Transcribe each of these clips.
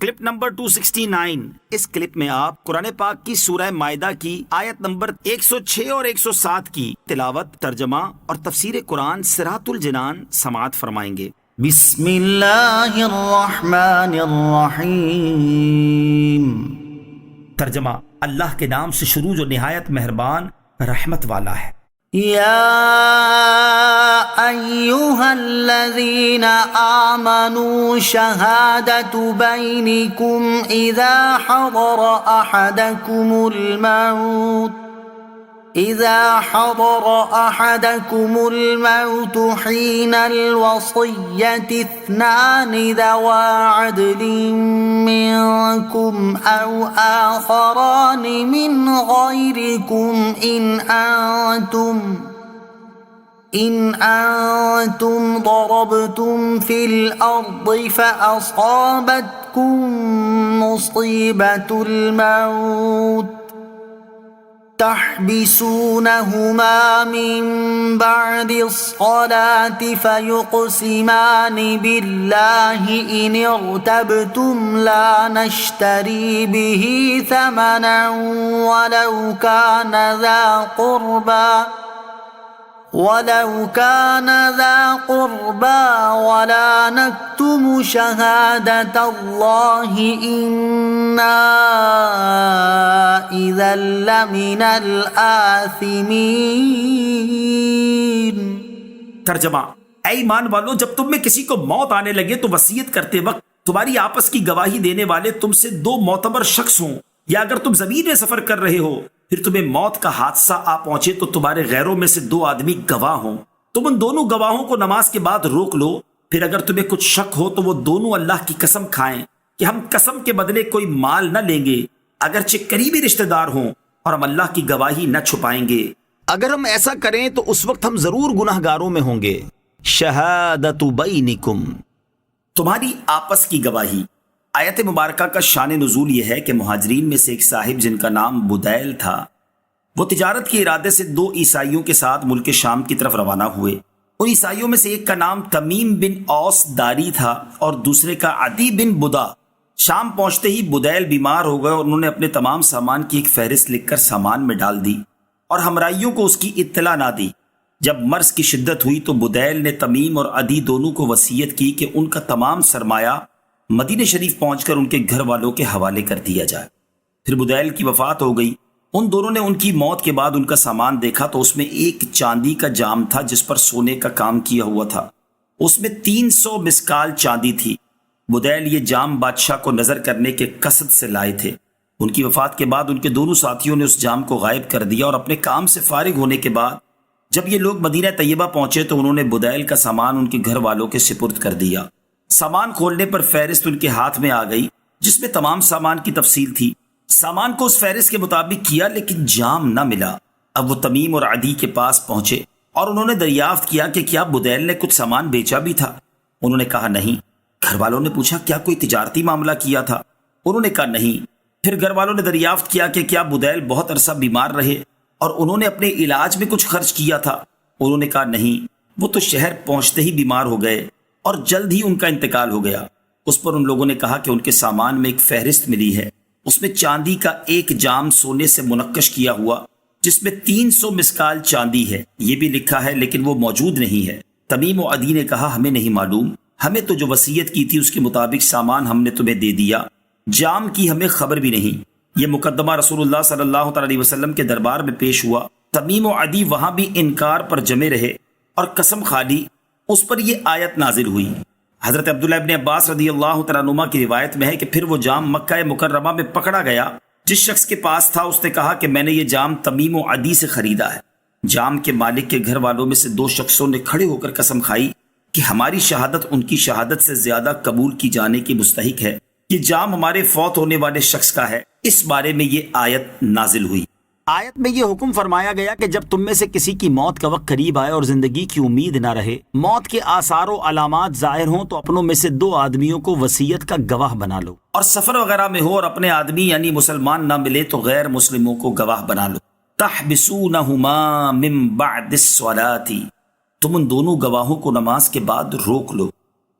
Clip number 269۔ اس clip میں آپ قرآن پاک کی سورہ مائدہ کی آیت نمبر 106 اور 107 کی تلاوت، ترجمہ اور تفسیر قرآن صراط الجنان سماعت فرمائیں گے۔ بسم اللہ الرحمن الرحیم۔ ترجمہ: اللہ کے نام سے شروع جو نہایت مہربان رحمت والا ہے۔ یا ایہا الذین آمنوا شہادت بینکم اذا حضر احدکم الموت حین الوصیۃ اثنان ذوا عدل منکم او آخران من غیرکم ان انتم ضربتم فی الارض فاصابتکم مصیبۃ الموت تحبسونهما من بعد الصلاة فيقسمان بالله إن ارتبتم لا نشتري به ثمنا ولو كان ذا قربى ولا نكتم شهادة الله إنا إذا لمن الآثمين۔ ترجمہ: اے ایمان والو، جب تم میں کسی کو موت آنے لگے تو وصیت کرتے وقت تمہاری آپس کی گواہی دینے والے تم سے دو معتبر شخص ہوں، یا اگر تم زمین میں سفر کر رہے ہو پھر تمہیں موت کا حادثہ آ پہنچے تو تمہارے غیروں میں سے دو آدمی گواہ ہوں، تم ان دونوں گواہوں کو نماز کے بعد روک لو، پھر اگر تمہیں کچھ شک ہو تو وہ دونوں اللہ کی قسم کھائیں کہ ہم قسم کے بدلے کوئی مال نہ لیں گے، اگرچہ قریبی رشتہ دار ہوں، اور ہم اللہ کی گواہی نہ چھپائیں گے۔ اگر ہم ایسا کریں تو اس وقت ہم ضرور گناہ گاروں میں ہوں گے۔ شہادت بینکم، تمہاری آپس کی گواہی۔ آیت مبارکہ کا شان نزول یہ ہے کہ مہاجرین میں سے ایک صاحب جن کا نام بدیل تھا، وہ تجارت کے ارادے سے دو عیسائیوں کے ساتھ ملک شام کی طرف روانہ ہوئے۔ ان عیسائیوں میں سے ایک کا نام تمیم بن اوس داری تھا اور دوسرے کا عدی بن بدا۔ شام پہنچتے ہی بدیل بیمار ہو گئے اور انہوں نے اپنے تمام سامان کی ایک فہرست لکھ کر سامان میں ڈال دی اور ہمراہیوں کو اس کی اطلاع نہ دی۔ جب مرض کی شدت ہوئی تو بدیل نے تمیم اور عدی دونوں کو وصیت کی کہ ان کا تمام سرمایہ مدینہ شریف پہنچ کر ان کے گھر والوں کے حوالے کر دیا جائے۔ پھر بدیل کی وفات ہو گئی۔ ان دونوں نے ان کی موت کے بعد ان کا سامان دیکھا تو اس میں ایک چاندی کا جام تھا جس پر سونے کا کام کیا ہوا تھا، اس میں 300 مسکال چاندی تھی۔ بدیل یہ جام بادشاہ کو نظر کرنے کے قصد سے لائے تھے۔ ان کی وفات کے بعد ان کے دونوں ساتھیوں نے اس جام کو غائب کر دیا اور اپنے کام سے فارغ ہونے کے بعد جب یہ لوگ مدینہ طیبہ پہنچے تو انہوں نے بدیل کا سامان ان کے گھر والوں کے سپرد کر دیا۔ سامان کھولنے پر فہرست ان کے ہاتھ میں آ گئی جس میں تمام سامان کی تفصیل تھی۔ سامان کو اس فہرست کے مطابق کیا لیکن جام نہ ملا۔ اب وہ تمیم اور عدی کے پاس پہنچے اور انہوں نے دریافت کیا کہ کیا بدیل نے کچھ سامان بیچا بھی تھا؟ انہوں نے کہا نہیں۔ گھر والوں نے پوچھا کیا کوئی تجارتی معاملہ کیا تھا؟ انہوں نے کہا نہیں۔ پھر گھر والوں نے دریافت کیا کہ کیا بدیل بہت عرصہ بیمار رہے اور انہوں نے اپنے علاج میں کچھ خرچ کیا تھا؟ انہوں نے کہا نہیں، وہ تو شہر پہنچتے ہی بیمار ہو گئے اور جلد ہی ان کا انتقال ہو گیا۔ اس پر ان لوگوں نے کہا کہ ان کے سامان میں ایک فہرست ملی ہے، اس میں چاندی کا ایک جام سونے سے منقش کیا ہوا جس میں 300 مسکال چاندی ہے، یہ بھی لکھا ہے لیکن وہ موجود نہیں ہے۔ تمیم و عدی نے کہا ہمیں نہیں معلوم، ہمیں تو جو وصیت کی تھی اس کے مطابق سامان ہم نے تمہیں دے دیا، جام کی ہمیں خبر بھی نہیں۔ یہ مقدمہ رسول اللہ صلی اللہ علیہ وسلم کے دربار میں پیش ہوا۔ تمیم و عدی وہاں بھی انکار پر جمے رہے اور قسم کھا لی۔ اس پر یہ آیت نازل ہوئی۔ حضرت عبداللہ ابن عباس رضی اللہ تعالیٰ عنہما کی روایت میں ہے کہ پھر وہ جام مکہ مکرمہ میں پکڑا گیا۔ جس شخص کے پاس تھا اس نے کہا کہ میں نے یہ جام تمیم و عدی سے خریدا ہے۔ جام کے مالک کے گھر والوں میں سے دو شخصوں نے کھڑے ہو کر قسم کھائی کہ ہماری شہادت ان کی شہادت سے زیادہ قبول کی جانے کی مستحق ہے، یہ جام ہمارے فوت ہونے والے شخص کا ہے۔ اس بارے میں یہ آیت نازل ہوئی۔ آیت میں یہ حکم فرمایا گیا کہ جب تم میں سے کسی کی موت کا وقت قریب آئے اور زندگی کی امید نہ رہے، موت کے آثار و علامات ظاہر ہوں تو اپنوں میں سے دو آدمیوں کو وصیت کا گواہ بنا لو، اور سفر وغیرہ میں ہو اور اپنے آدمی یعنی مسلمان نہ ملے تو غیر مسلموں کو گواہ بنا لو۔ تحبسونہما من بعد الصلاۃ، تم ان دونوں گواہوں کو نماز کے بعد روک لو۔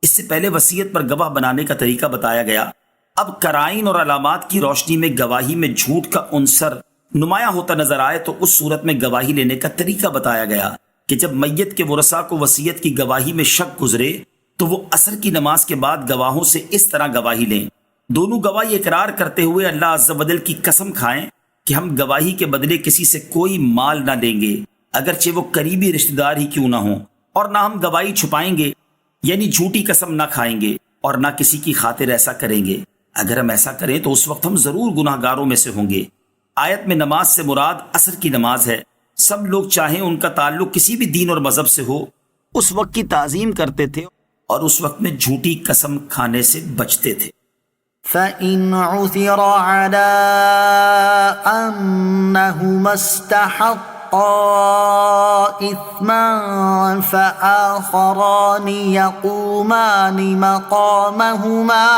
اس سے پہلے وصیت پر گواہ بنانے کا طریقہ بتایا گیا اب قرائن اور علامات کی روشنی میں گواہی میں جھوٹ کا عنصر نمایاں ہوتا نظر آئے تو اس صورت میں گواہی لینے کا طریقہ بتایا گیا کہ جب میت کے ورثاء کو وصیت کی گواہی میں شک گزرے تو وہ عصر کی نماز کے بعد گواہوں سے اس طرح گواہی لیں. دونوں گواہ یہ اقرار کرتے ہوئے اللہ عز و جل کی قسم کھائیں کہ ہم گواہی کے بدلے کسی سے کوئی مال نہ لیں گے اگرچہ وہ قریبی رشتہ دار ہی کیوں نہ ہوں، اور نہ ہم گواہی چھپائیں گے یعنی جھوٹی قسم نہ کھائیں گے، اور نہ کسی کی خاطر ایسا کریں گے. اگر ہم ایسا کریں تو اس وقت ہم ضرور گناہ گاروں میں سے ہوں گے. آیت میں نماز سے مراد عصر کی نماز ہے. سب لوگ چاہیں ان کا تعلق کسی بھی دین اور مذہب سے ہو اس وقت کی تعظیم کرتے تھے اور اس وقت میں جھوٹی قسم کھانے سے بچتے تھے. فَإِنْ عُثِرَ عَلَىٰ أَنَّهُمَا اسْتَحَقَّا إِثْمًا فَآخَرَانِ يَقُومَانِ مَقَامَهُمَا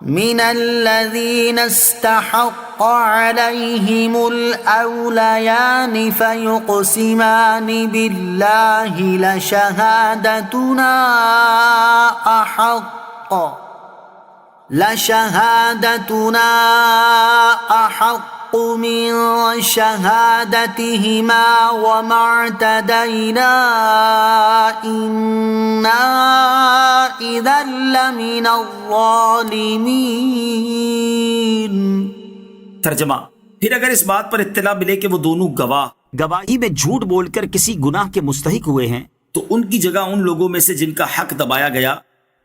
من الذين استحق عليهم الأوليان فيقسمان بالله لشهادتنا أحق من شهادتهما وما اعتدينا إنا إذا لمن الظالمين. ترجمہ: پھر اگر اس بات پر اطلاع ملے کہ وہ دونوں گواہی میں جھوٹ بول کر کسی گناہ کے مستحق ہوئے ہیں تو ان کی جگہ ان لوگوں میں سے جن کا حق دبایا گیا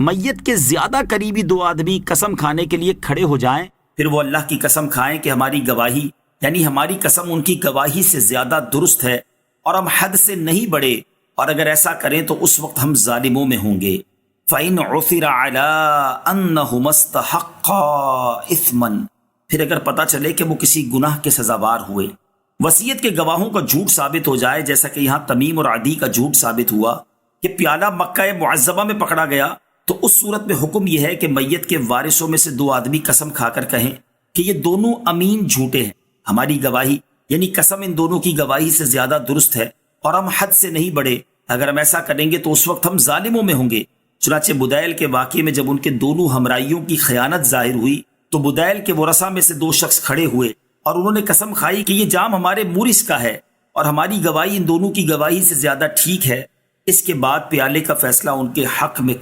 میت کے زیادہ قریبی دو آدمی قسم کھانے کے لیے کھڑے ہو جائیں، پھر وہ اللہ کی قسم کھائیں کہ ہماری گواہی یعنی ہماری قسم ان کی گواہی سے زیادہ درست ہے اور ہم حد سے نہیں بڑھے، اور اگر ایسا کریں تو اس وقت ہم ظالموں میں ہوں گے. فَإِنْ عُثِرَ عَلَىٰ أَنَّهُمَا اسْتَحَقَّا إِثْمًا، پھر اگر پتہ چلے کہ وہ کسی گناہ کے سزاوار ہوئے. وصیت کے گواہوں کا جھوٹ ثابت ہو جائے، جیسا کہ یہاں تمیم اور عدی کا جھوٹ ثابت ہوا کہ پیالہ مکہ معظمہ میں پکڑا گیا، تو اس صورت میں حکم یہ ہے کہ میت کے وارثوں میں سے دو آدمی قسم کھا کر کہیں کہ یہ دونوں امین جھوٹے ہیں، ہماری گواہی یعنی قسم ان دونوں کی گواہی سے زیادہ درست ہے اور ہم حد سے نہیں بڑھے. اگر ہم ایسا کریں گے تو اس وقت ہم ظالموں میں ہوں گے. چنانچہ بدیل کے واقعے میں جب ان کے دونوں ہمراہیوں کی خیانت ظاہر ہوئی تو بدیل کے ورثاء میں سے دو شخص کھڑے ہوئے اور انہوں نے قسم کھائی کہ یہ جام ہمارے مورث کا ہے اور ہماری گواہی ان دونوں کی گواہی سے زیادہ ٹھیک ہے. اس کے بعد پیالے کا فیصلہ ان کے حق میں